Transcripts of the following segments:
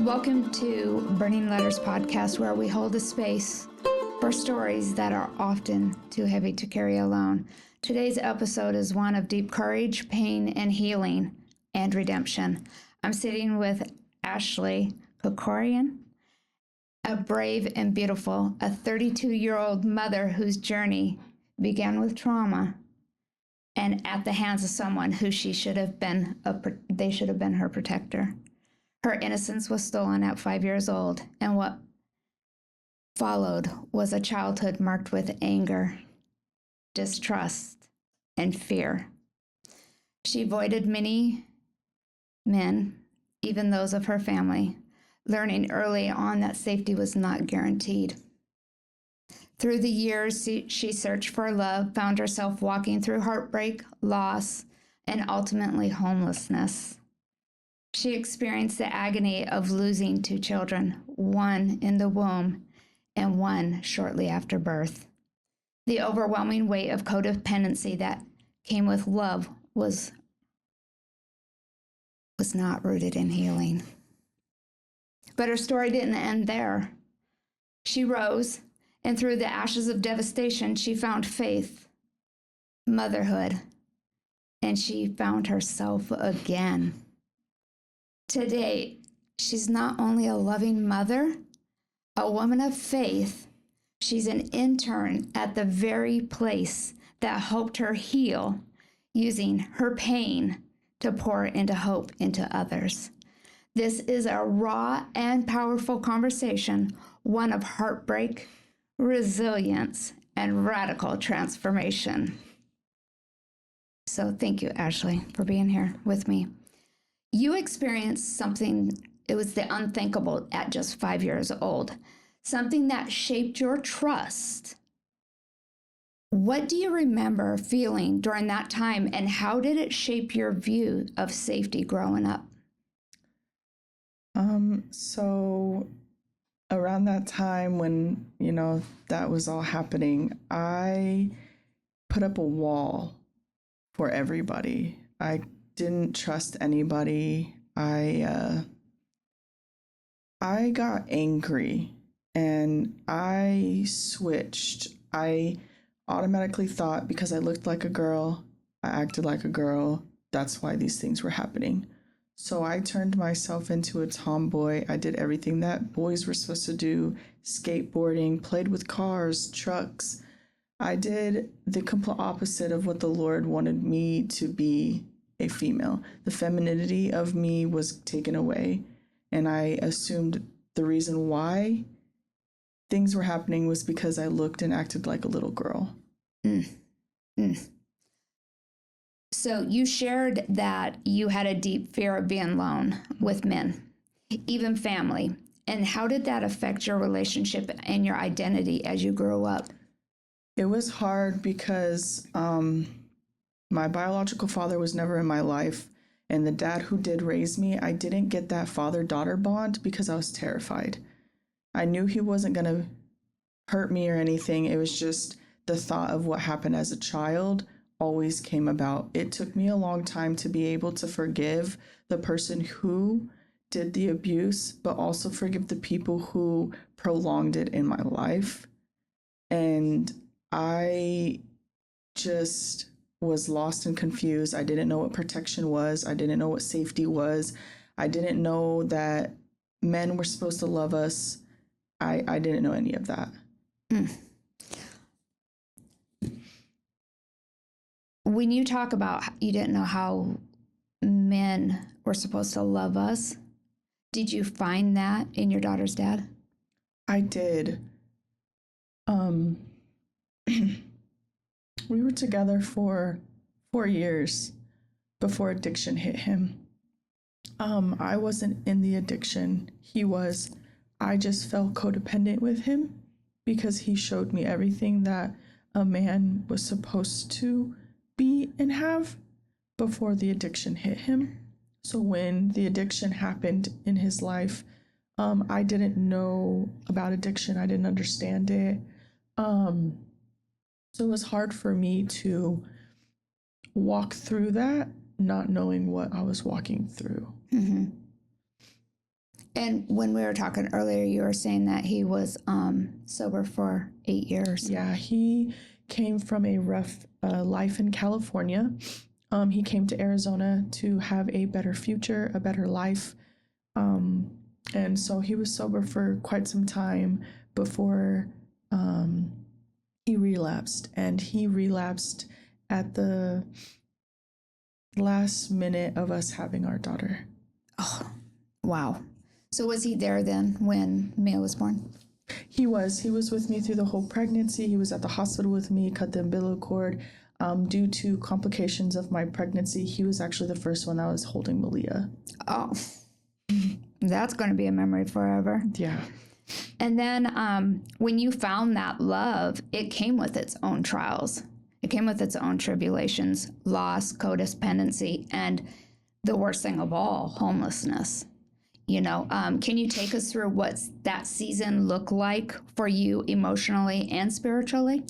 Welcome to Burning Letters podcast, where we hold a space for stories that are often too heavy to carry alone. Today's episode is one of deep courage, pain, and healing, and redemption. I'm sitting with Ashley Kokorian, a brave and beautiful, a 32-year-old mother whose journey began with trauma and at the hands of someone who they should have been her protector. Her innocence was stolen at 5 years old, and what followed was a childhood marked with anger, distrust, and fear. She avoided many men, even those of her family, learning early on that safety was not guaranteed. Through the years, she searched for love, found herself walking through heartbreak, loss, and ultimately homelessness. She experienced the agony of losing 2 children, one in the womb and one shortly after birth. The overwhelming weight of codependency that came with love was not rooted in healing. But her story didn't end there. She rose, and through the ashes of devastation, she found faith, motherhood, and she found herself again. Today, she's not only a loving mother, a woman of faith, she's an intern at the very place that helped her heal, using her pain to pour into hope into others. This is a raw and powerful conversation, one of heartbreak, resilience, and radical transformation. So thank you, Ashley, for being here with me. You experienced something, it was the unthinkable at just 5 years old, something that shaped your trust. What do you remember feeling during that time, and how did it shape your view of safety growing up? So around that time when, that was all happening, I put up a wall for everybody. I didn't trust anybody. I got angry and I switched. I automatically thought because I looked like a girl, I acted like a girl, that's why these things were happening. So I turned myself into a tomboy. I did everything that boys were supposed to do, skateboarding, played with cars, trucks. I did the complete opposite of what the Lord wanted me to be, a female. The femininity of me was taken away, and I assumed the reason why things were happening was because I looked and acted like a little girl. So you shared that you had a deep fear of being alone with men, even family. And how did that affect your relationship and your identity as you grew up? It was hard because my biological father was never in my life. And the dad who did raise me, I didn't get that father-daughter bond because I was terrified. I knew he wasn't going to hurt me or anything. It was just the thought of what happened as a child always came about. It took me a long time to be able to forgive the person who did the abuse, but also forgive the people who prolonged it in my life. And I just was lost and confused. I didn't know what protection was. I didn't know what safety was. I didn't know that men were supposed to love us. I didn't know any of that. When you talk about you didn't know how men were supposed to love us, did you find that in your daughter's dad? I did. We were together for 4 years before addiction hit him. I wasn't in the addiction. He was. I just felt codependent with him because he showed me everything that a man was supposed to be and have before the addiction hit him. So when the addiction happened in his life, I didn't know about addiction. I didn't understand it. So it was hard for me to walk through that, not knowing what I was walking through. Mm-hmm. And when we were talking earlier, you were saying that he was sober for 8 years. Yeah, he came from a rough life in California. He came to Arizona to have a better future, a better life. And so he was sober for quite some time before he relapsed. And he relapsed at the last minute of us having our daughter. Oh, wow. So was he there then when Mia was born? He was with me through the whole pregnancy. He was at the hospital with me, cut the umbilical cord. Due to complications of my pregnancy, he was actually the first one that was holding Malia. Oh, that's going to be a memory forever. Yeah. And then when you found that love, it came with its own trials. It came with its own tribulations, loss, codependency, and the worst thing of all, homelessness. You know, can you take us through what that season looked like for you emotionally and spiritually?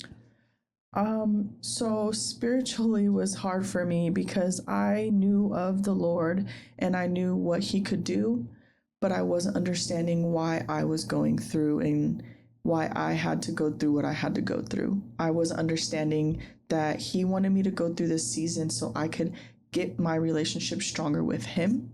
So spiritually was hard for me because I knew of the Lord and I knew what he could do, but I wasn't understanding why I was going through and why I had to go through what I had to go through. I wasn't understanding that he wanted me to go through this season so I could get my relationship stronger with him.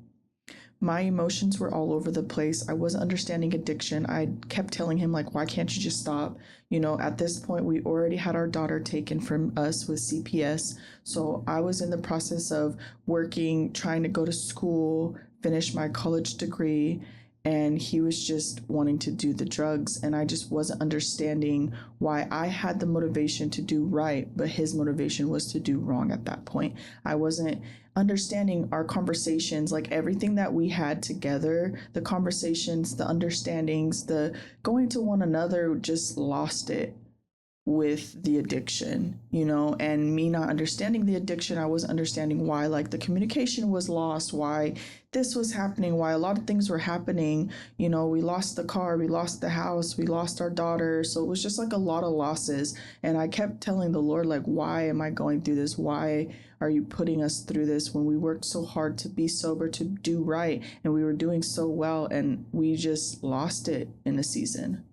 My emotions were all over the place. I wasn't understanding addiction. I kept telling him, like, why can't you just stop? You know, at this point, we already had our daughter taken from us with CPS. So I was in the process of working, trying to go to school, finish my college degree. And he was just wanting to do the drugs. And I just wasn't understanding why I had the motivation to do right, but his motivation was to do wrong at that point. I wasn't understanding our conversations, like everything that we had together, the conversations, the understandings, the going to one another, just lost it with the addiction, you know, and me not understanding the addiction. I wasn't understanding why, like, the communication was lost, why this was happening, why a lot of things were happening. You know, we lost the car, we lost the house, we lost our daughter. So it was just like a lot of losses. And I kept telling the Lord, like, why am I going through this? Why are you putting us through this when we worked so hard to be sober, to do right, and we were doing so well, and we just lost it in a season?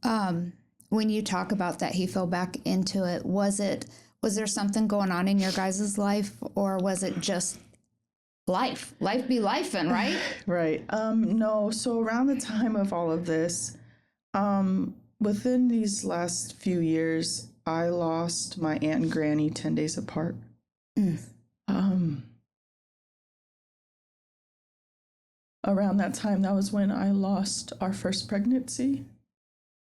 When you talk about that he fell back into it, was there something going on in your guys' life, or was it just life be lifing, right? Right. No, so around the time of all of this, within these last few years, I lost my aunt and granny 10 days apart. Around that time, that was when I lost our first pregnancy,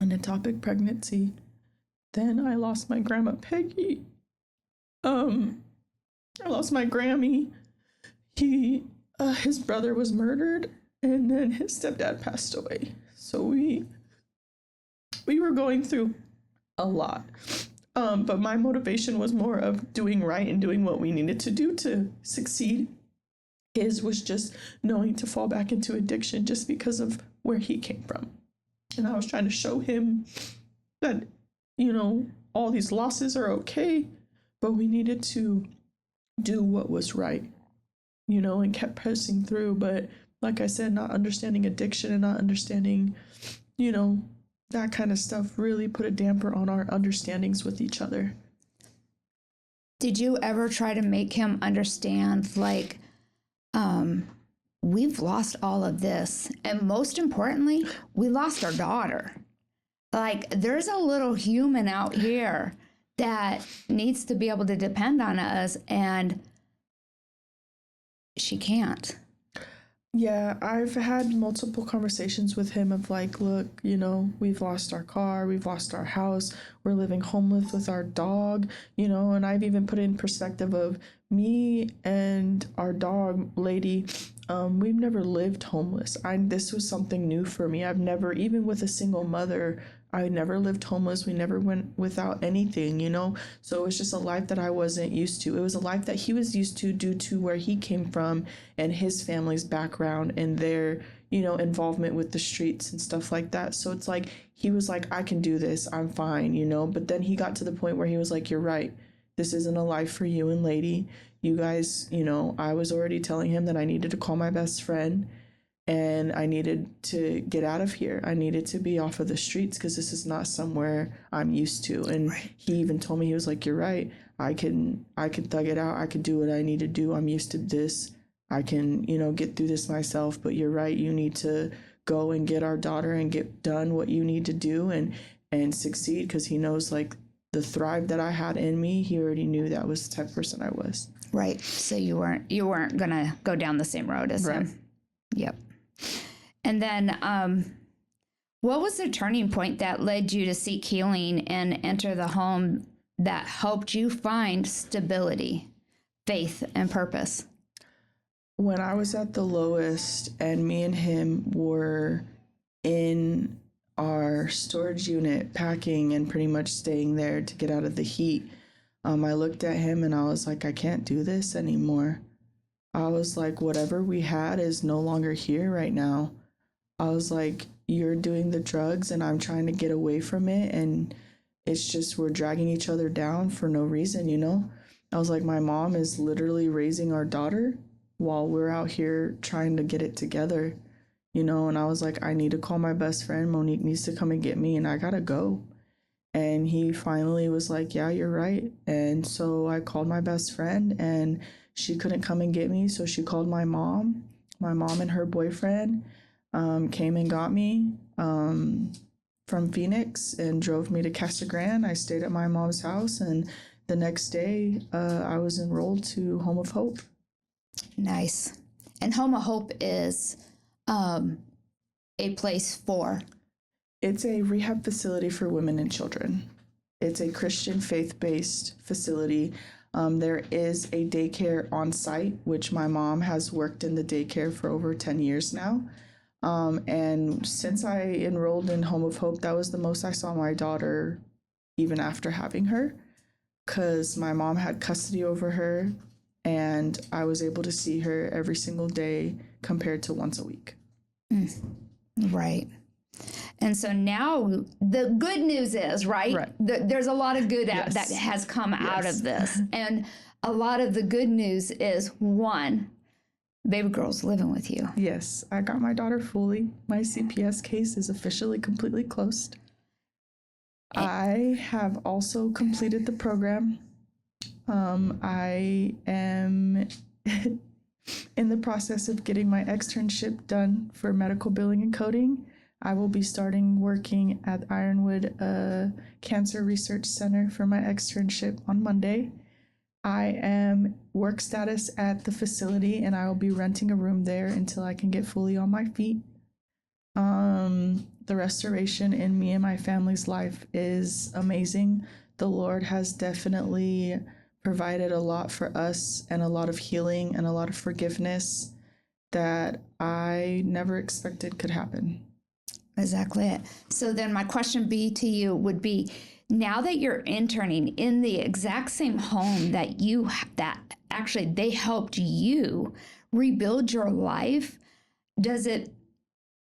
an ectopic pregnancy. Then I lost my grandma Peggy. I lost my Grammy. His brother was murdered, and then his stepdad passed away. So we were going through a lot. But my motivation was more of doing right and doing what we needed to do to succeed. His was just knowing to fall back into addiction just because of where he came from. And I was trying to show him that, you know, all these losses are okay, but we needed to do what was right, you know, and kept pressing through. But like I said, not understanding addiction and not understanding, you know, that kind of stuff really put a damper on our understandings with each other. Did you ever try to make him understand, like, we've lost all of this, and most importantly, we lost our daughter. Like, there's a little human out here that needs to be able to depend on us, and she can't. Yeah, I've had multiple conversations with him of like, look, you know, we've lost our car, we've lost our house, we're living homeless with our dog, you know, and I've even put it in perspective of me and our dog lady. We've never lived homeless. This was something new for me. I've never, even with a single mother, I never lived homeless. We never went without anything, you know? So it was just a life that I wasn't used to. It was a life that he was used to due to where he came from and his family's background and their, you know, involvement with the streets and stuff like that. So it's like, he was like, I can do this. I'm fine, you know? But then he got to the point where he was like, you're right. This isn't a life for you and lady. You guys, you know, I was already telling him that I needed to call my best friend. and I needed to get out of here. I needed to be off of the streets because this is not somewhere I'm used to. And he even told me, he was like, you're right. I can thug it out. I can do what I need to do. I'm used to this. I can, get through this myself, but you're right. You need to go and get our daughter and get done what you need to do and succeed, because he knows like the thrive that I had in me. He already knew that was the type of person I was. Right. So you weren't gonna go down the same road as him. Yep. And then what was the turning point that led you to seek healing and enter the home that helped you find stability, faith, and purpose? When I was at the lowest and me and him were in our storage unit packing and pretty much staying there to get out of the heat, I looked at him and I was like, I can't do this anymore. I was like, whatever we had is no longer here right now. I was like, you're doing the drugs and I'm trying to get away from it, and it's just we're dragging each other down for no reason. I was like, my mom is literally raising our daughter while we're out here trying to get it together, and I was like, I need to call my best friend. Monique needs to come and get me, and I gotta go. And he finally was like, yeah, you're right. And so I called my best friend, and she couldn't come and get me, so she called my mom. My mom and her boyfriend came and got me from Phoenix and drove me to Casa Grande. I stayed at my mom's house, and the next day I was enrolled to Home of Hope. Nice. And Home of Hope is a place for? It's a rehab facility for women and children. It's a Christian faith-based facility. There is a daycare on site, which my mom has worked in the daycare for over 10 years now. And since I enrolled in Home of Hope, that was the most I saw my daughter even after having her, because my mom had custody over her and I was able to see her every single day compared to once a week. Right. And so now the good news is, right? There's a lot of good that has come out of this. And a lot of the good news is, one, baby girl's living with you. Yes, I got my daughter fully. My CPS case is officially completely closed. I have also completed the program. I am in the process of getting my externship done for medical billing and coding. I will be starting working at Ironwood Cancer Research Center for my externship on Monday. I am work status at the facility, and I will be renting a room there until I can get fully on my feet. The restoration in me and my family's life is amazing. The Lord has definitely provided a lot for us, and a lot of healing and a lot of forgiveness that I never expected could happen. Exactly it. So then my question to you would be, now that you're interning in the exact same home that actually they helped you rebuild your life, does it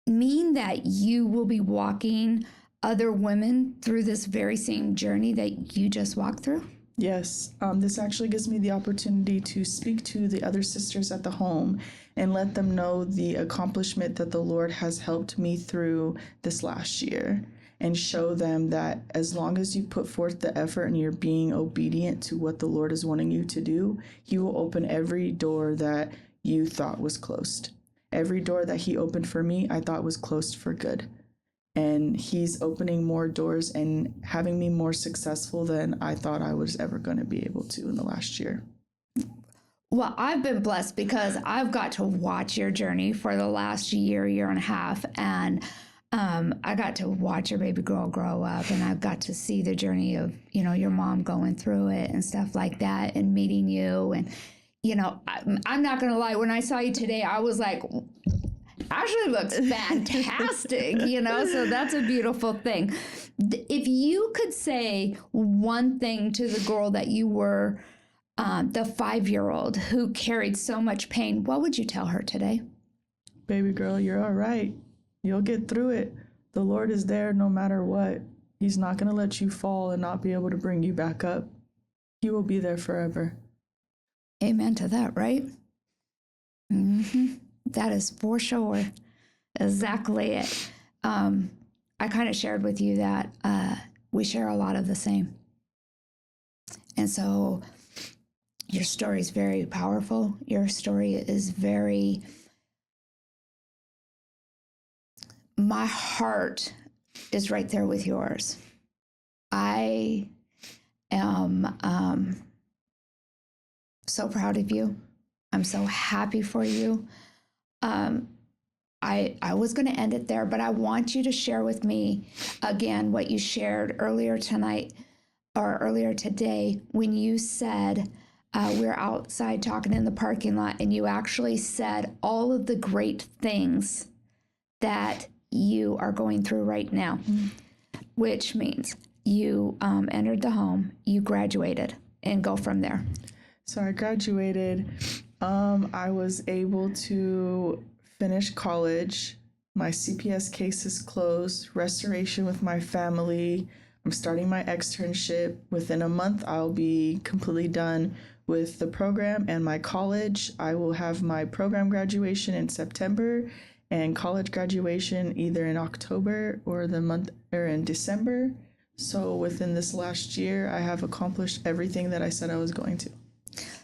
mean that you will be walking other women through this very same journey that you just walked through? Yes, this actually gives me the opportunity to speak to the other sisters at the home and let them know the accomplishment that the Lord has helped me through this last year, and show them that as long as you put forth the effort and you're being obedient to what the Lord is wanting you to do, He will open every door that you thought was closed. Every door that He opened for me, I thought was closed for good. And He's opening more doors and having me more successful than I thought I was ever going to be able to in the last year. Well, I've been blessed because I've got to watch your journey for the last year and a half. And I got to watch your baby girl grow up, and I've got to see the journey of, your mom going through it and stuff like that, and meeting you. And, I'm not going to lie, when I saw you today, I was like, Ashley looks fantastic, so that's a beautiful thing. If you could say one thing to the girl that you were, the 5-year-old who carried so much pain, what would you tell her today? Baby girl, you're all right. You'll get through it. The Lord is there no matter what. He's not going to let you fall and not be able to bring you back up. He will be there forever. Amen to that, right? Mm-hmm. That is for sure. exactly it. I kind of shared with you that we share a lot of the same. And so your story is very powerful. Your story is very, my heart is right there with yours. I am so proud of you. I'm so happy for you. I was going to end it there, but I want you to share with me again what you shared earlier tonight or earlier today when you said we're outside talking in the parking lot, and you actually said all of the great things that you are going through right now, which means you entered the home, you graduated, and go from there. So I graduated. I was able to finish college. My CPS case is closed. Restoration with my family. I'm starting my externship. Within a month, I'll be completely done with the program and my college. I will have my program graduation in September and college graduation either in October or in December. So within this last year, I have accomplished everything that I said I was going to.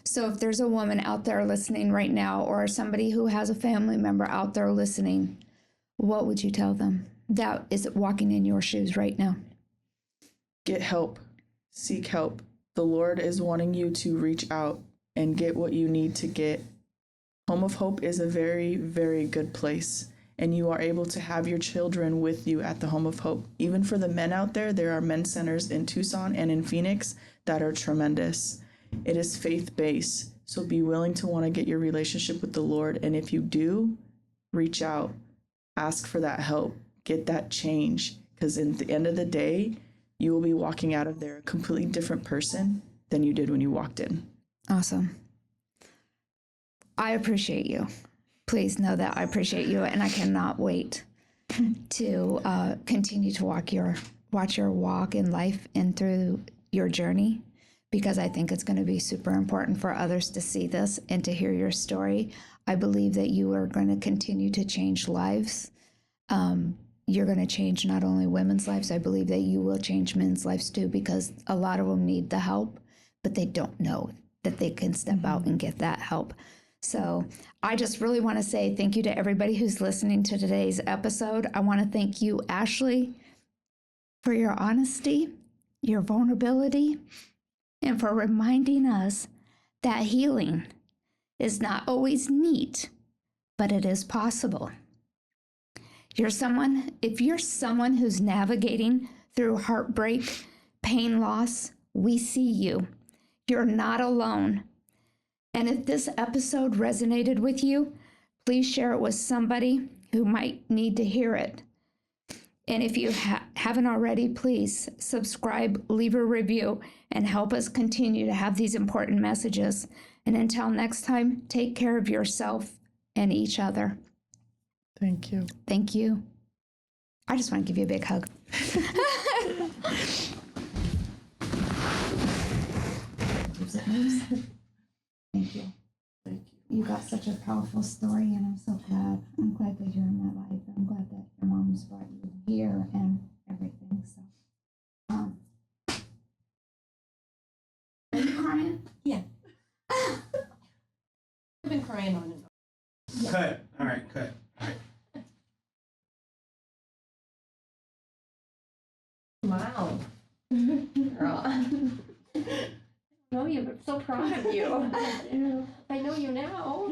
So if there's a woman out there listening right now, or somebody who has a family member out there listening, what would you tell them that is walking in your shoes right now? Get help. Seek help. The Lord is wanting you to reach out and get what you need to get. Home of Hope is a very, very good place, and you are able to have your children with you at the Home of Hope. Even for the men out there, there are men's centers in Tucson and in Phoenix that are tremendous. It is faith-based, so be willing to want to get your relationship with the Lord, and if you do, reach out, ask for that help, get that change, because in the end of the day, you will be walking out of there a completely different person than you did when you walked in. Awesome. I appreciate you. Please know that I appreciate you, and I cannot wait to continue to watch your walk in life and through your journey, because I think it's going to be super important for others to see this and to hear your story. I believe that you are going to continue to change lives. You're going to change not only women's lives, I believe that you will change men's lives too, because a lot of them need the help, but they don't know that they can step out and get that help. So I just really want to say thank you to everybody who's listening to today's episode. I want to thank you, Ashley, for your honesty, your vulnerability, and for reminding us that healing is not always neat, but it is possible. If you're someone who's navigating through heartbreak, pain, loss, we see you. You're not alone. And if this episode resonated with you, please share it with somebody who might need to hear it. And if you haven't already, please subscribe, leave a review, and help us continue to have these important messages. And until next time, take care of yourself and each other. Thank you. Thank you. I just want to give you a big hug. Thank you. Thank you. You got such a powerful story, and I'm so glad. I'm glad that you're in my life. I'm glad that your mom's brought you here and everything. So, are you crying? Yeah. I've been crying on and on. Yeah. Cut. All right, cut. All right. Wow. Girl. I know you, but I'm so proud of you. I know you now.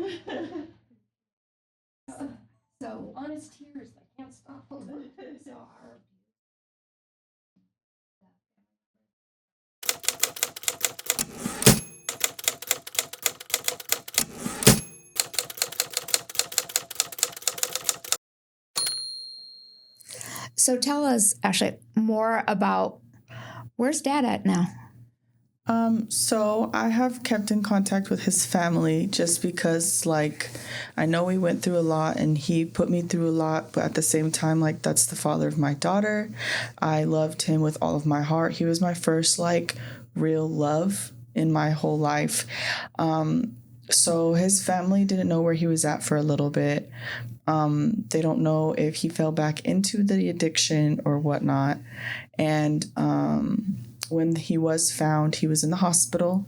So, Honest tears. I can't stop them. so our So tell us, Ashley, more about where's Dad at now? So I have kept in contact with his family just because, I know we went through a lot and he put me through a lot, but at the same time, that's the father of my daughter. I loved him with all of my heart. He was my first, real love in my whole life. So his family didn't know where he was at for a little bit. They don't know if he fell back into the addiction or whatnot. And when he was found, he was in the hospital.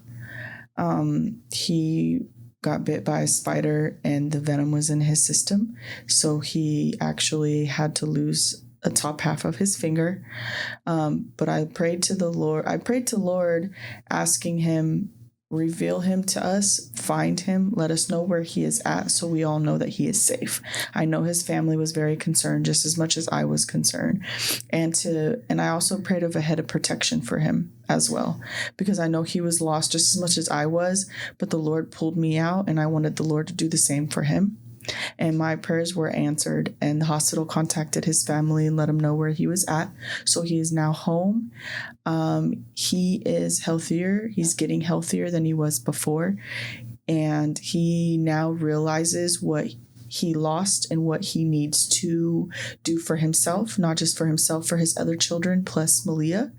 He got bit by a spider and the venom was in his system. So he actually had to lose a top half of his finger. But I prayed to the Lord. I prayed to Lord, asking him, reveal him to us, find him, let us know where he is at so we all know that he is safe. I know his family was very concerned just as much as I was concerned. And I also prayed of a head of protection for him as well, because I know he was lost just as much as I was, but the Lord pulled me out and I wanted the Lord to do the same for him. And my prayers were answered, and the hospital contacted his family and let him know where he was at. So he is now home. He is healthier. He's getting healthier than he was before. And he now realizes what he lost and what he needs to do for himself, not just for himself, for his other children, plus Malia.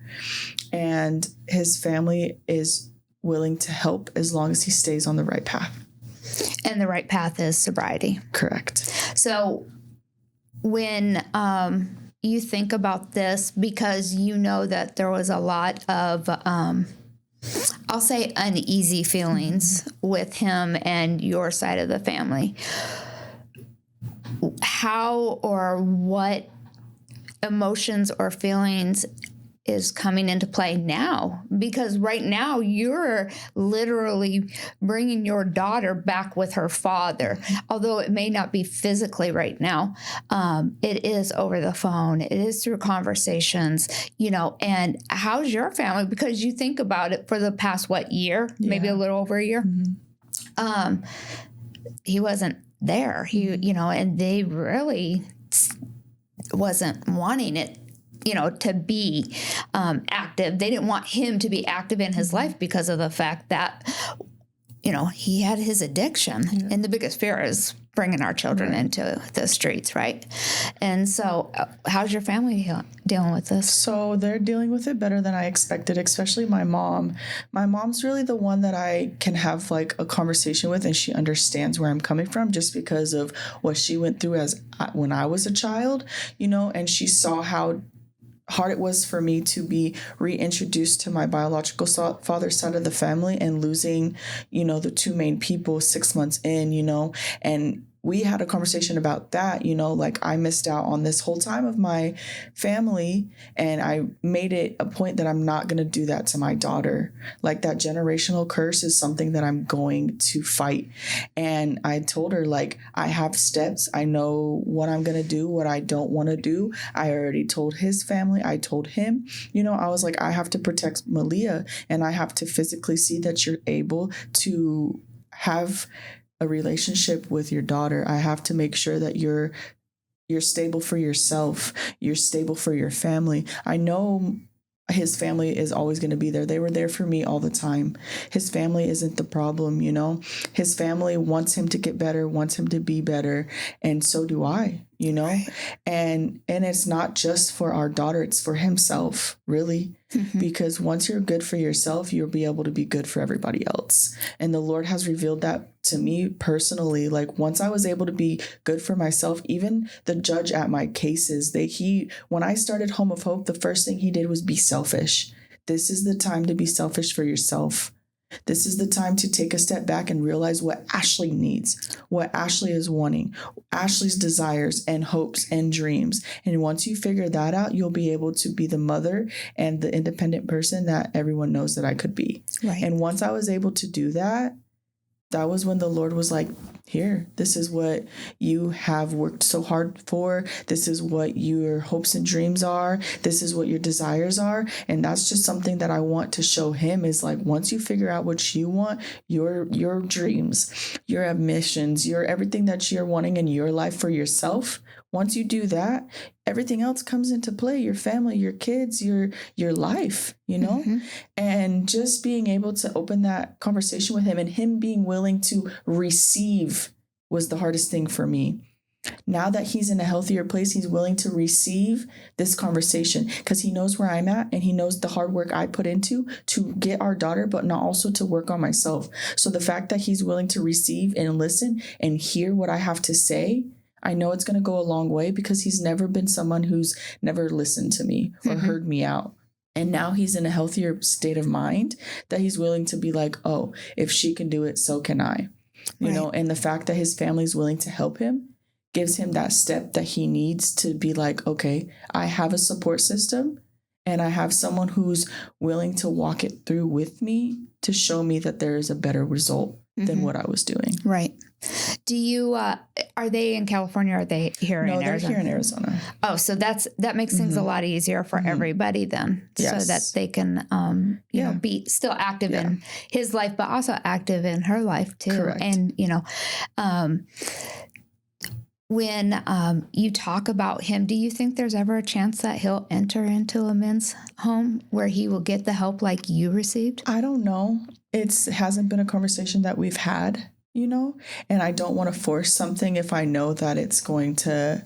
And his family is willing to help as long as he stays on the right path. And the right path is sobriety. Correct. So when you think about this, because you know that there was a lot of, I'll say, uneasy feelings with him and your side of the family, how or what emotions or feelings is coming into play now? Because right now you're literally bringing your daughter back with her father, although it may not be physically right now. It is over the phone. It is through conversations, and how's your family? Because you think about it, for the past, year, maybe a little over a year, he wasn't there. And they really wasn't wanting it, to be active. They didn't want him to be active in his life because of the fact that, he had his addiction. Yeah. And the biggest fear is bringing our children into the streets, right? And so how's your family dealing with this? So they're dealing with it better than I expected, especially my mom. My mom's really the one that I can have a conversation with, and she understands where I'm coming from just because of what she went through when I was a child, and she saw how hard it was for me to be reintroduced to my biological father's side of the family and losing, the two main people 6 months in, and we had a conversation about that, I missed out on this whole time of my family, and I made it a point that I'm not going to do that to my daughter. That generational curse is something that I'm going to fight. And I told her, I have steps. I know what I'm going to do, what I don't want to do. I already told his family. I told him, I was I have to protect Malia, and I have to physically see that you're able to have a relationship with your daughter. I have to make sure that you're stable for yourself. You're stable for your family. I know his family is always going to be there. They were there for me all the time. His family isn't the problem, His family wants him to get better, wants him to be better, and so do I, Right. And it's not just for our daughter, it's for himself, really. Mm-hmm. Because once you're good for yourself, you'll be able to be good for everybody else. And the Lord has revealed that to me personally. Once I was able to be good for myself, even the judge at my cases, when I started Home of Hope, the first thing he did was be selfish. This is the time to be selfish for yourself. This is the time to take a step back and realize what Ashley needs, what Ashley is wanting, Ashley's desires and hopes and dreams. And once you figure that out, you'll be able to be the mother and the independent person that everyone knows that I could be. Right. And once I was able to do that, that was when the Lord was like, here, this is what you have worked so hard for. This is what your hopes and dreams are. This is what your desires are. And that's just something that I want to show him is once you figure out what you want, your dreams, your ambitions, your everything that you're wanting in your life for yourself, once you do that, everything else comes into play, your family, your kids, your life, Mm-hmm. And just being able to open that conversation with him and him being willing to receive was the hardest thing for me. Now that he's in a healthier place, he's willing to receive this conversation because he knows where I'm at and he knows the hard work I put into to get our daughter, but not also to work on myself. So the fact that he's willing to receive and listen and hear what I have to say, I know it's going to go a long way because he's never been someone who's never listened to me or heard me out. And now he's in a healthier state of mind that he's willing to be like, oh, if she can do it, so can I. You know, and the fact that his family's willing to help him gives him that step that he needs to be like, okay, I have a support system and I have someone who's willing to walk it through with me to show me that there is a better result than what I was doing. Right. Do you, are they in California or are they here in Arizona? No, they're here in Arizona. Oh, so that makes things a lot easier for everybody then. Yes. So that they can, you know, be still active in his life, but also active in her life too. Correct. And, you know, when you talk about him, do you think there's ever a chance that he'll enter into a men's home where he will get the help like you received? I don't know. It hasn't been a conversation that we've had, you know, and I don't want to force something if I know that it's going to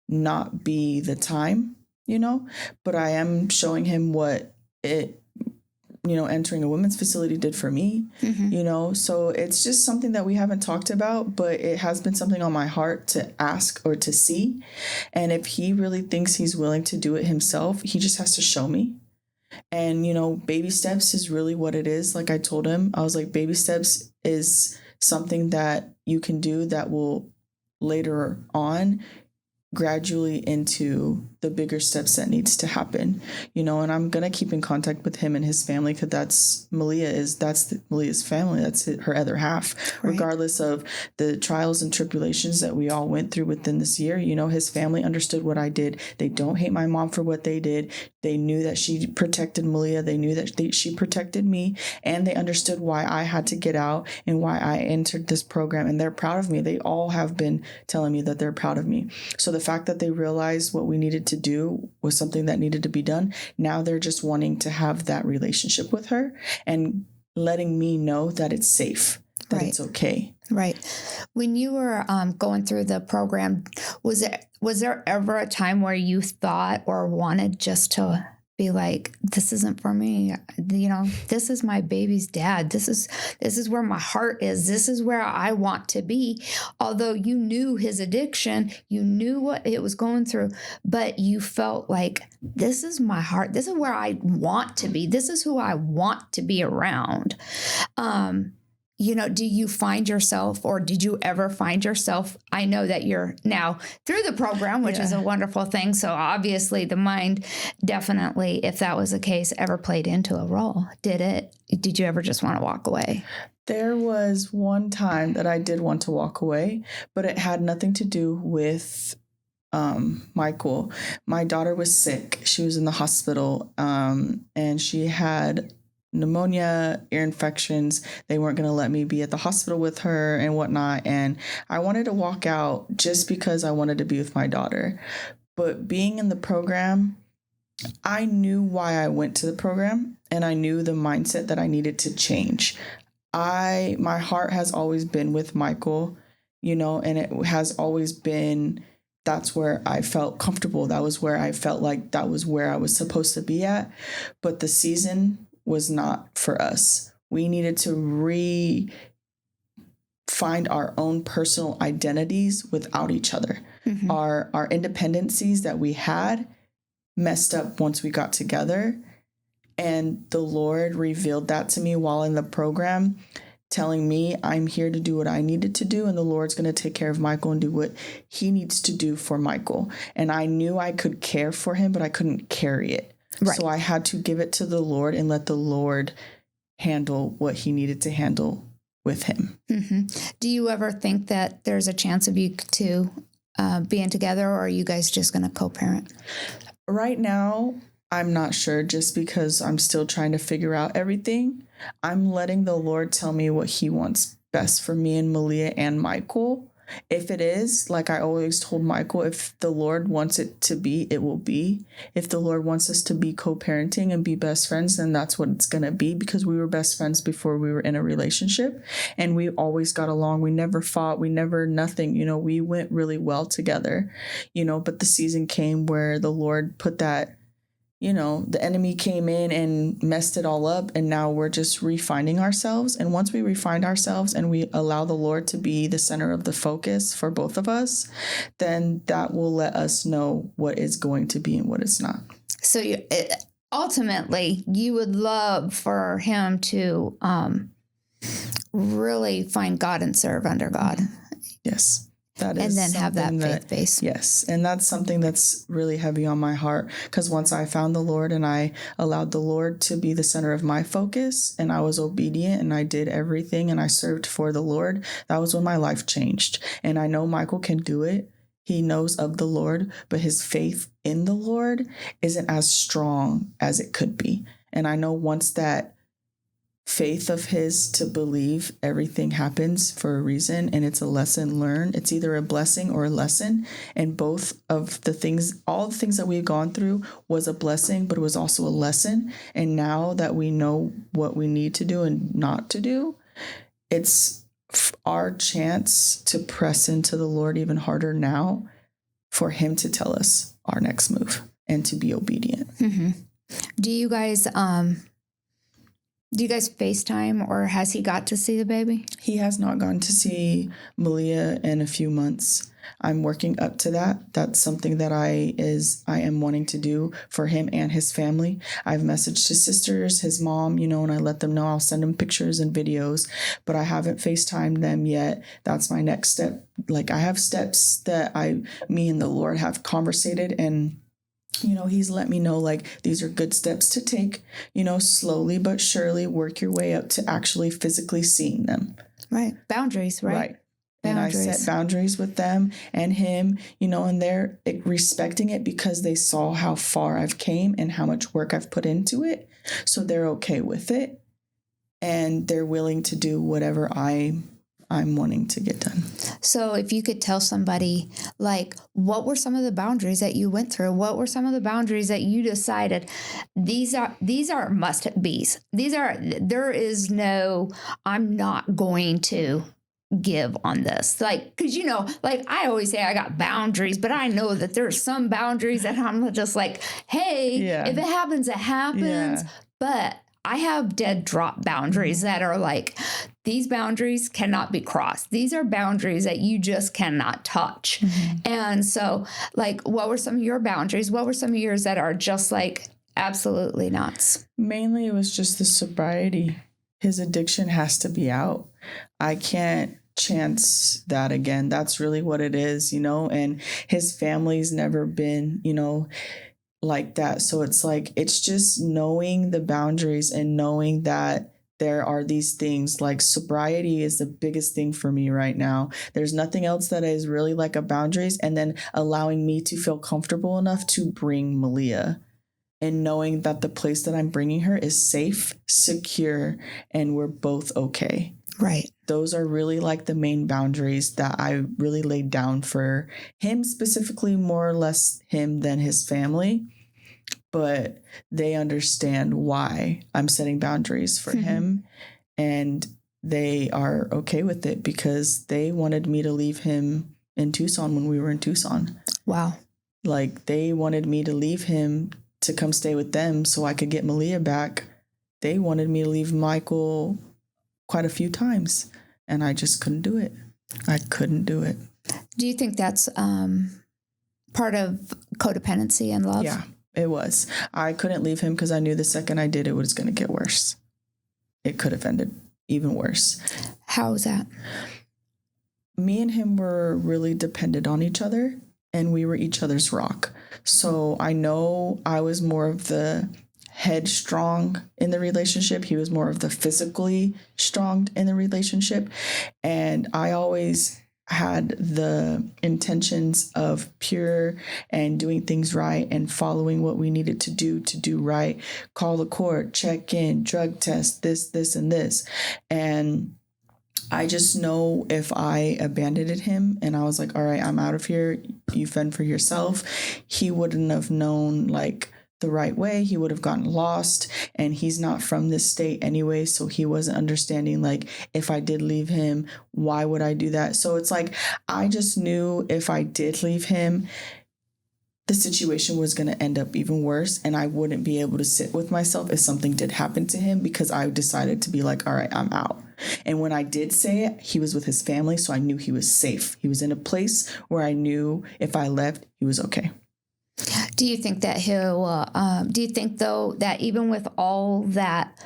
not be the time, you know, but I am showing him what it, you know, entering a women's facility did for me, you know, so it's just something that we haven't talked about, but it has been something on my heart to ask or to see. And if he really thinks he's willing to do it himself, he just has to show me. And, you know, baby steps is really what it is. Like I told him, I was like, baby steps is something that you can do that will later on gradually into the bigger steps that needs to happen, you know, and I'm going to keep in contact with him and his family because that's Malia's family. That's her other half, regardless of the trials and tribulations that we all went through within this year. You know, his family understood what I did. They don't hate my mom for what they did. They knew that she protected Malia. They knew that she protected me, and they understood why I had to get out and why I entered this program, and they're proud of me. They all have been telling me that they're proud of me. So the fact that they realized what we needed to do was something that needed to be done, now they're just wanting to have that relationship with her and letting me know that it's safe, that it's okay. Right. When you were going through the program, was there ever a time where you thought or wanted just to be like, this isn't for me? You know, this is my baby's dad. This is where my heart is. This is where I want to be. Although you knew his addiction, you knew what it was going through, but you felt like, this is my heart. This is where I want to be. This is who I want to be around. You know, do you find yourself, or did you ever find yourself? I know that you're now through the program, which is a wonderful thing. So obviously the mind definitely, if that was the case, ever played into a role. Did you ever just want to walk away? There was one time that I did want to walk away, but it had nothing to do with Michael. My daughter was sick. She was in the hospital, and she had pneumonia, ear infections. They weren't going to let me be at the hospital with her and whatnot. And I wanted to walk out just because I wanted to be with my daughter. But being in the program, I knew why I went to the program, and I knew the mindset that I needed to change. My heart has always been with Michael, you know, and it has always been, that's where I felt comfortable. That was where I felt like that was where I was supposed to be at. But the season was not for us. We needed to find our own personal identities without each other. Our independencies that we had messed up once we got together. And the Lord revealed that to me while in the program, telling me I'm here to do what I needed to do, and the Lord's going to take care of Michael and do what he needs to do for Michael. And I knew I could care for him, but I couldn't carry it. Right. So I had to give it to the Lord and let the Lord handle what he needed to handle with him. Do you ever think that there's a chance of you two being together, or are you guys just going to co-parent? Right now, I'm not sure, just because I'm still trying to figure out everything. I'm letting the Lord tell me what he wants best for me and Malia and Michael. If it is, like I always told Michael, if the Lord wants it to be, it will be. If the Lord wants us to be co-parenting and be best friends, then that's what it's going to be, because we were best friends before we were in a relationship and we always got along. We never fought. We never nothing. We went really well together, but the season came where the Lord put that, the enemy came in and messed it all up. And now we're just refining ourselves. And once we refine ourselves and we allow the Lord to be the center of the focus for both of us, then that will let us know what is going to be and what it's not. So ultimately, you would love for him to really find God and serve under God. Yes. That is, and then have that faith base. Yes. And that's something that's really heavy on my heart, because once I found the Lord and I allowed the Lord to be the center of my focus and I was obedient and I did everything and I served for the Lord, that was when my life changed. And I know Michael can do it. He knows of the Lord, but his faith in the Lord isn't as strong as it could be. And I know once that faith of his to believe everything happens for a reason and it's a lesson learned, it's either a blessing or a lesson. And both of the things, all the things that we've gone through was a blessing, but it was also a lesson. And now that we know what we need to do and not to do, it's our chance to press into the Lord even harder now for him to tell us our next move and to be obedient. Mm-hmm. Do you guys FaceTime, or has he got to see the baby? He has not gone to see Malia in a few months. I'm working up to that. That's something that I am wanting to do for him and his family. I've messaged his sisters, his mom, and I let them know I'll send them pictures and videos, but I haven't FaceTimed them yet. That's my next step. Like, I have steps that me and the Lord have conversated, and he's let me know, like, these are good steps to take, slowly but surely work your way up to actually physically seeing them. Right. Boundaries, right? Right. And I set boundaries with them and him, and they're respecting it because they saw how far I've came and how much work I've put into it. So they're okay with it. And they're willing to do whatever I'm wanting to get done. So if you could tell somebody, like, what were some of the boundaries that you went through? What were some of the boundaries that you decided these are must-be's? There is no, I'm not going to give on this. Like, because, like I always say I got boundaries, but I know that there's some boundaries that I'm just like, hey, if it happens, it happens. Yeah. But I have dead drop boundaries that are like, these boundaries cannot be crossed. These are boundaries that you just cannot touch. Mm-hmm. And so, like, what were some of your boundaries? What were some of yours that are just like absolutely nuts? Mainly it was just the sobriety. His addiction has to be out. I can't chance that again. That's really what it is, and his family's never been, like that. So it's like, it's just knowing the boundaries and knowing that there are these things. Like, sobriety is the biggest thing for me right now. There's nothing else that is really like a boundaries, and then allowing me to feel comfortable enough to bring Malia, and knowing that the place that I'm bringing her is safe, secure, and we're both okay. Right. Those are really like the main boundaries that I really laid down for him, specifically, more or less him than his family. But they understand why I'm setting boundaries for him, and they are okay with it because they wanted me to leave him in Tucson when we were in Tucson. Wow. Like, they wanted me to leave him to come stay with them so I could get Malia back. They wanted me to leave Michael quite a few times, and I just couldn't do it. I couldn't do it. Do you think that's part of codependency and love? Yeah, it was. I couldn't leave him because I knew the second I did, it was going to get worse. It could have ended even worse. How was that? Me and him were really dependent on each other, and we were each other's rock. So I know I was more of the headstrong in the relationship. He was more of the physically strong in the relationship. And I always had the intentions of pure and doing things right and following what we needed to do right. Call the court, check in, drug test, this, and this. And I just know if I abandoned him and I was like, all right, I'm out of here, you fend for yourself, he wouldn't have known like the right way. He would have gotten lost, and he's not from this state anyway, so he wasn't understanding like if I did leave him, why would I do that? So it's like I just knew if I did leave him, the situation was going to end up even worse, and I wouldn't be able to sit with myself if something did happen to him, because I decided to be like, all right, I'm out. And when I did say it, he was with his family, so I knew he was safe. He was in a place where I knew if I left, he was okay. Do you think that do you think though that even with all that,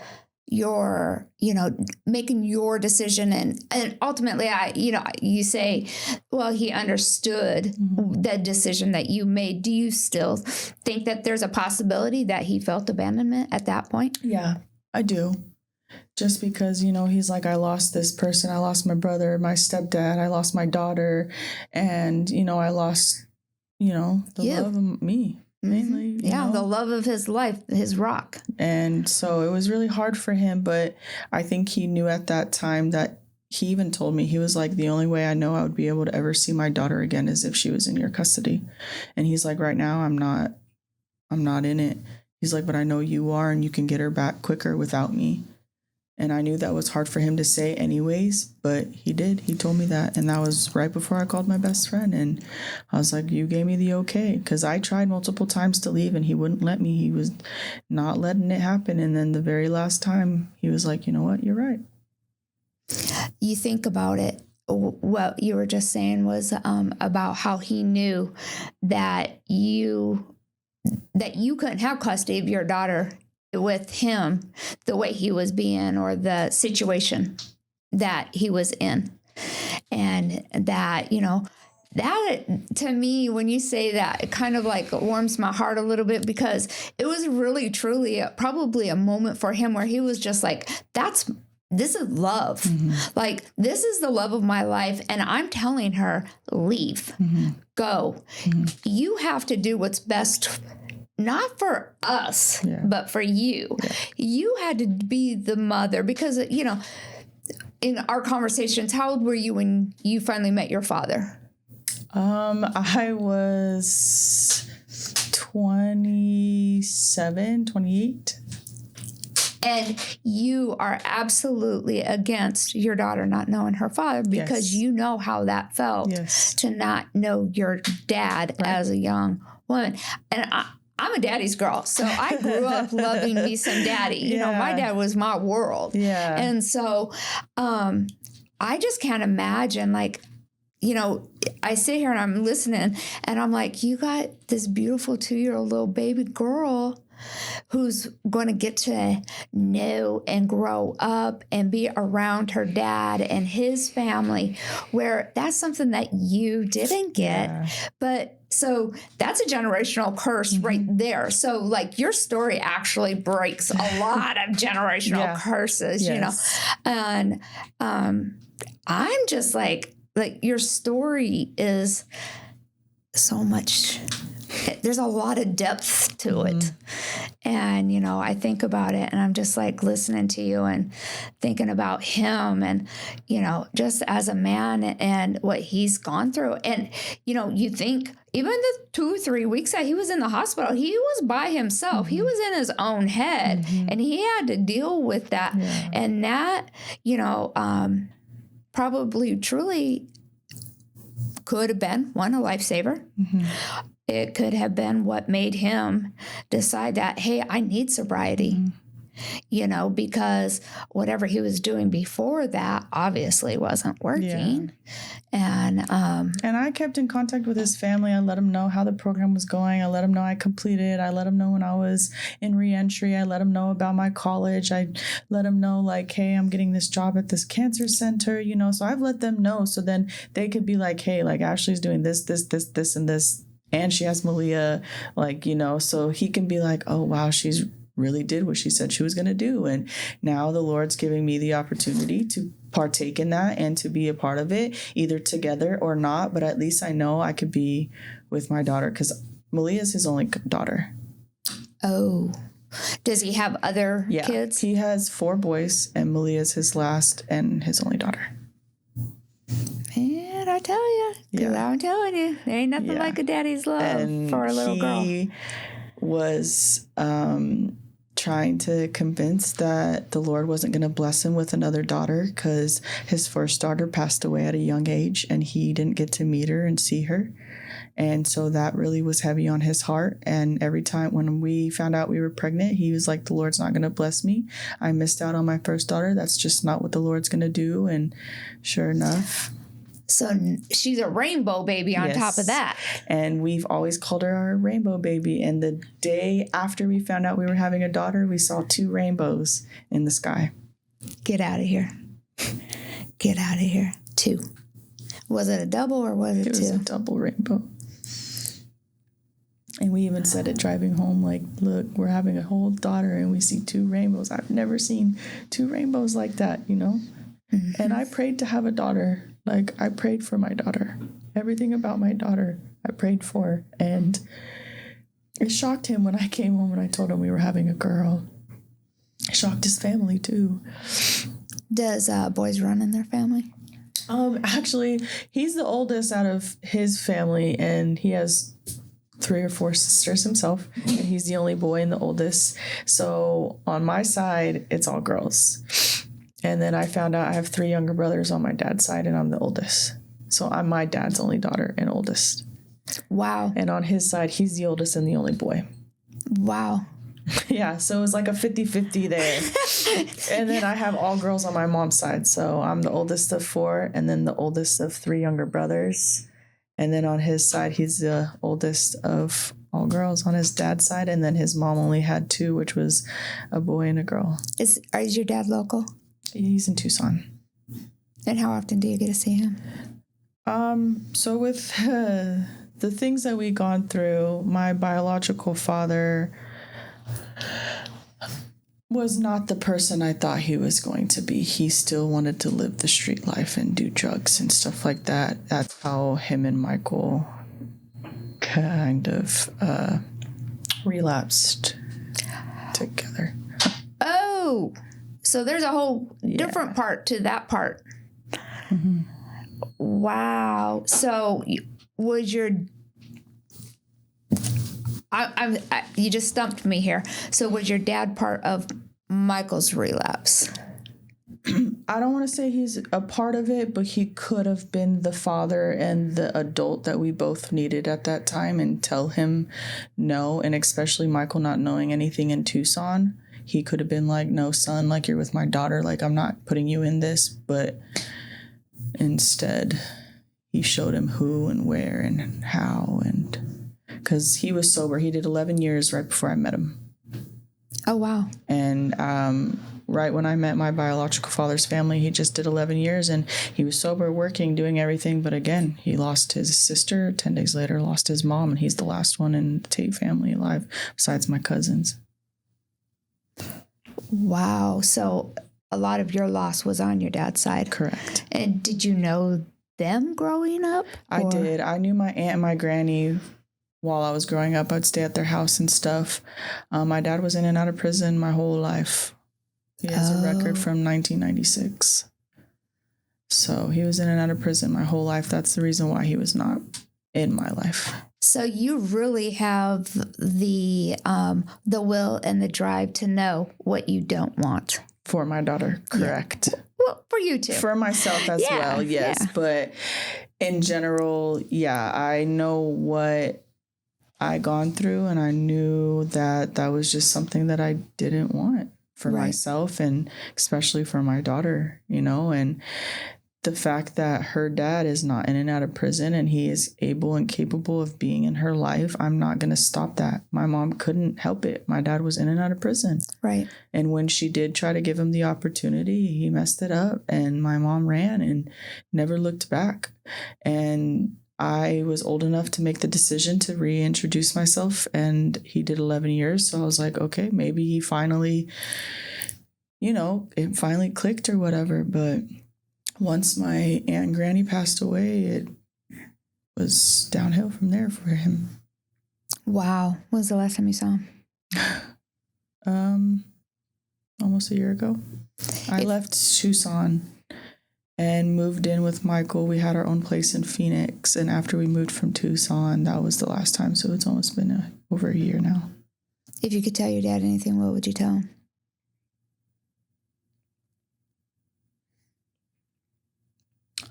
you're, making your decision and ultimately you say, well, he understood the decision that you made. Do you still think that there's a possibility that he felt abandonment at that point? Yeah, I do. Just because, he's like, I lost this person. I lost my brother, my stepdad. I lost my daughter. And, I lost, the love of me. Mainly, the love of his life, his rock. And so it was really hard for him, but I think he knew at that time that he even told me, he was like, the only way I know I would be able to ever see my daughter again is if she was in your custody. And he's like, right now I'm not in it. He's like, but I know you are, and you can get her back quicker without me. And I knew that was hard for him to say anyways, but he did. He told me that. And that was right before I called my best friend. And I was like, you gave me the okay. Because I tried multiple times to leave and he wouldn't let me. He was not letting it happen. And then the very last time, he was like, you know what? You're right. You think about it. What you were just saying was about how he knew that you couldn't have custody of your daughter with him the way he was being, or the situation that he was in. And that, that to me, when you say that, it kind of like warms my heart a little bit, because it was really, truly probably a moment for him where he was just like, this is love. Mm-hmm. Like, this is the love of my life. And I'm telling her, leave, go. Mm-hmm. You have to do what's best, not for us, but for you. Yeah. You had to be the mother, because, in our conversations, how old were you when you finally met your father? I was 27, 28. And you are absolutely against your daughter not knowing her father, because you know how that felt to not know your dad as a young woman. And I'm a daddy's girl, so I grew up loving me some daddy. You know, my dad was my world. Yeah. And so I just can't imagine, like, I sit here and I'm listening and I'm like, you got this beautiful 2-year-old little baby girl who's going to get to know and grow up and be around her dad and his family, where that's something that you didn't get. Yeah. But so that's a generational curse right there. So like your story actually breaks a lot of generational curses, and I'm just like your story is so much. There's a lot of depth to it. And, I think about it and I'm just like listening to you and thinking about him and, just as a man and what he's gone through. And, you think even the 2-3 weeks that he was in the hospital, he was by himself. He was in his own head and he had to deal with that. Yeah. And that, probably truly could have been a lifesaver. It could have been what made him decide that, hey, I need sobriety, because whatever he was doing before that obviously wasn't working. Yeah. And I kept in contact with his family. I let him know how the program was going. I let him know I completed. I let him know when I was in reentry. I let him know about my college. I let him know, like, hey, I'm getting this job at this cancer center, so I've let them know, so then they could be like, hey, like Ashley's doing this, and this. And she has Malia, so he can be like, oh, wow, she's really did what she said she was going to do. And now the Lord's giving me the opportunity to partake in that and to be a part of it, either together or not. But at least I know I could be with my daughter, because Malia is his only daughter. Oh, does he have other kids? He has 4 boys and Malia is his last and his only daughter. I tell you? Because I'm telling you, there ain't nothing like a daddy's love for a little girl. He was trying to convince that the Lord wasn't going to bless him with another daughter because his first daughter passed away at a young age and he didn't get to meet her and see her. And so that really was heavy on his heart. And every time when we found out we were pregnant, he was like, the Lord's not going to bless me. I missed out on my first daughter. That's just not what the Lord's going to do. And sure enough. So she's a rainbow baby on top of that. And we've always called her our rainbow baby. And the day after we found out we were having a daughter, we saw 2 rainbows in the sky. Get out of here. Get out of here. 2. Was it a double or was it 2? It was a double rainbow. And we even said it driving home, like, look, we're having a whole daughter and we see 2 rainbows. I've never seen 2 rainbows like that, you know? Mm-hmm. And I prayed to have a daughter. Like, I prayed for my daughter. Everything about my daughter, I prayed for. And it shocked him when I came home and I told him we were having a girl. It shocked his family, too. Does boys run in their family? Actually, he's the oldest out of his family, and he has 3 or 4 sisters himself, and he's the only boy and the oldest. So on my side, it's all girls. And then I found out I have 3 younger brothers on my dad's side, and I'm the oldest. So I'm my dad's only daughter and oldest. Wow. And on his side, he's the oldest and the only boy. Wow. Yeah, so it's like a 50-50 there. And then I have all girls on my mom's side. So I'm the oldest of 4 and then the oldest of 3 younger brothers. And then on his side, he's the oldest of all girls on his dad's side. And then his mom only had 2, which was a boy and a girl. Is your dad local? He's in Tucson. And how often do you get to see him? So with the things that we've gone through, my biological father was not the person I thought he was going to be. He still wanted to live the street life and do drugs and stuff like that. That's how him and Michael kind of relapsed together. Oh, so there's a whole different part to that part. Mm-hmm. Wow. So was your... you just stumped me here. So was your dad part of Michael's relapse? I don't want to say he's a part of it, but he could have been the father and the adult that we both needed at that time and tell him no. And especially Michael not knowing anything in Tucson, he could have been like, no, son, like, you're with my daughter. Like, I'm not putting you in this. But instead, he showed him who and where and how. And because he was sober, he did 11 years right before I met him. Oh, wow. And right when I met my biological father's family, he just did 11 years, and he was sober, working, doing everything. But again, he lost his sister. 10 days later, lost his mom, and he's the last one in the Tate family alive, besides my cousins. Wow. So a lot of your loss was on your dad's side. Correct. And did you know them growing up? I did. I knew my aunt and my granny. While I was growing up, I'd stay at their house and stuff. My dad was in and out of prison my whole life. He has a record from 1996. So he was in and out of prison my whole life. That's the reason why he was not in my life. So you really have the will and the drive to know what you don't want. For my daughter, correct. Yeah. Well, for you too. For myself as well, yes. Yeah. But in general, I know what I gone through, and I knew that that was just something that I didn't want for myself, and especially for my daughter, you know. And the fact that her dad is not in and out of prison and he is able and capable of being in her life, I'm not going to stop that. My mom couldn't help it. My dad was in and out of prison. Right. And when she did try to give him the opportunity, he messed it up, and my mom ran and never looked back. And I was old enough to make the decision to reintroduce myself, and he did 11 years. So I was like, okay, maybe he finally, it finally clicked or whatever. But once my aunt and granny passed away, it was downhill from there for him. Wow. When was the last time you saw him? Almost a year ago. I left Tucson and moved in with Michael. We had our own place in Phoenix, and after we moved from Tucson, that was the last time. So it's almost been over a year now. If you could tell your dad anything, what would you tell him?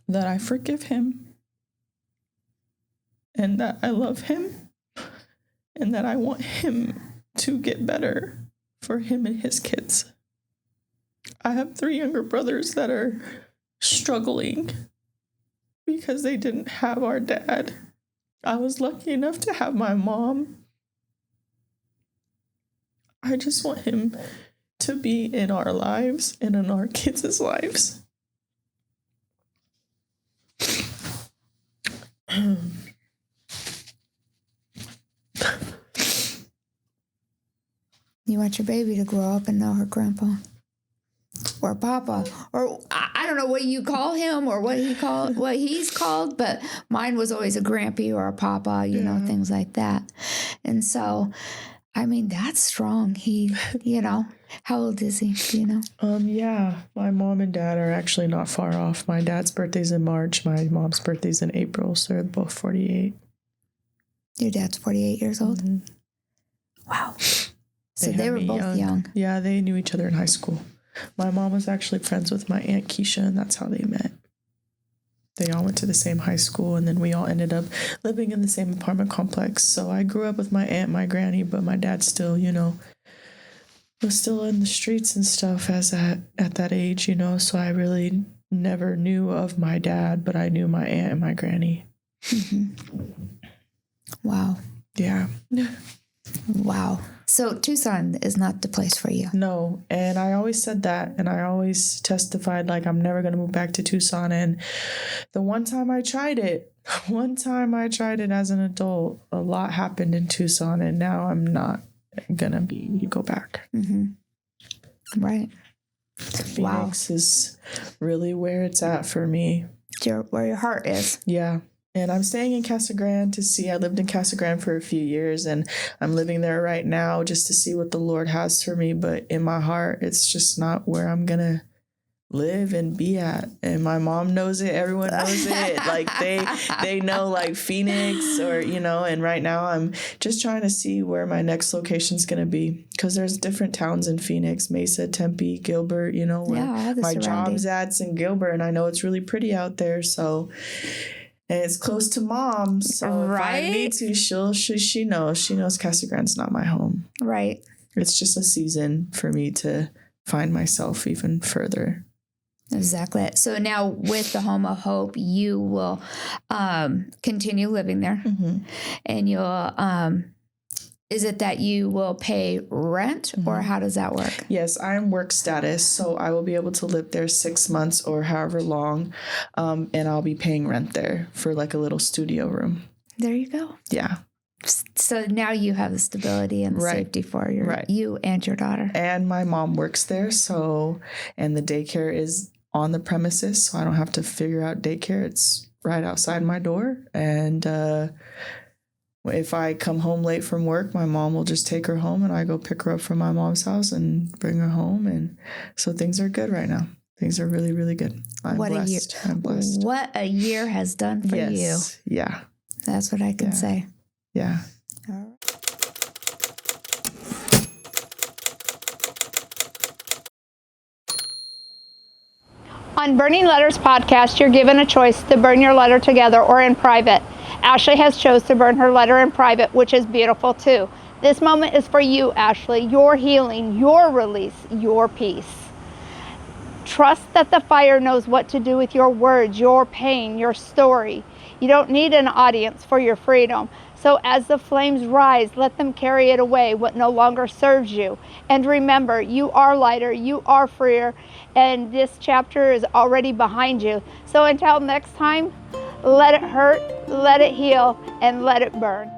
That I forgive him, and that I love him, and that I want him to get better for him and his kids. I have 3 younger brothers that are struggling because they didn't have our dad. I was lucky enough to have my mom. I just want him to be in our lives and in our kids' lives. You want your baby to grow up and know her grandpa or papa, or I don't know what you call him or what he's called, but mine was always a grampy or a papa, you know, things like that. And so, I mean, that's strong. He, you know, how old is he? Do you know? Yeah, my mom and dad are actually not far off. My dad's birthday's in March. My mom's birthday's in April, so they're both 48. Your dad's 48 years old? Mm-hmm. Wow. So they were both young. Yeah, they knew each other in high school. My mom was actually friends with my Aunt Keisha, and that's how they met. They all went to the same high school, and then we all ended up living in the same apartment complex. So I grew up with my aunt, my granny, but my dad still, you know, was still in the streets and stuff at that age, you know. So I really never knew of my dad, but I knew my aunt and my granny. Mm-hmm. Wow. Yeah. Wow. So Tucson is not the place for you. No. And I always said that. And I always testified like I'm never going to move back to Tucson. And the one time I tried it as an adult, a lot happened in Tucson. And now I'm not going to go back. Mm-hmm. Right. Phoenix is really where it's at for me. Where your heart is. Yeah. And I'm staying in Casa Grande I lived in Casa Grande for a few years, and I'm living there right now just to see what the Lord has for me. But in my heart, it's just not where I'm going to live and be at. And my mom knows it. Everyone knows it. Like they know like Phoenix or, you know, and right now I'm just trying to see where my next location is going to be, because there's different towns in Phoenix, Mesa, Tempe, Gilbert, you know, where my job's at's in Gilbert, and I know it's really pretty out there. So, and it's close to mom, so right? If I need to, she knows Casa Grande's not my home. Right. It's just a season for me to find myself even further. Exactly. So now with the Home of Hope, you will continue living there, mm-hmm. and you'll is it that you will pay rent, or how does that work? Yes, I'm work status, so I will be able to live there 6 months or however long, and I'll be paying rent there for like a little studio room. There you go. Yeah. So now you have the stability and the safety for you and your daughter. And my mom works there, and the daycare is on the premises, so I don't have to figure out daycare. It's right outside my door, and if I come home late from work, my mom will just take her home, and I go pick her up from my mom's house and bring her home. And so things are good right now. Things are really, really good. I'm blessed. I'm blessed. What a year has done for you. Yeah. That's what I can say. Yeah. All right. On Burning Letters podcast, you're given a choice to burn your letter together or in private. Ashley has chose to burn her letter in private, which is beautiful too. This moment is for you, Ashley, your healing, your release, your peace. Trust that the fire knows what to do with your words, your pain, your story. You don't need an audience for your freedom. So as the flames rise, let them carry it away, what no longer serves you. And remember, you are lighter, you are freer, and this chapter is already behind you. So until next time, let it hurt, let it heal, and let it burn.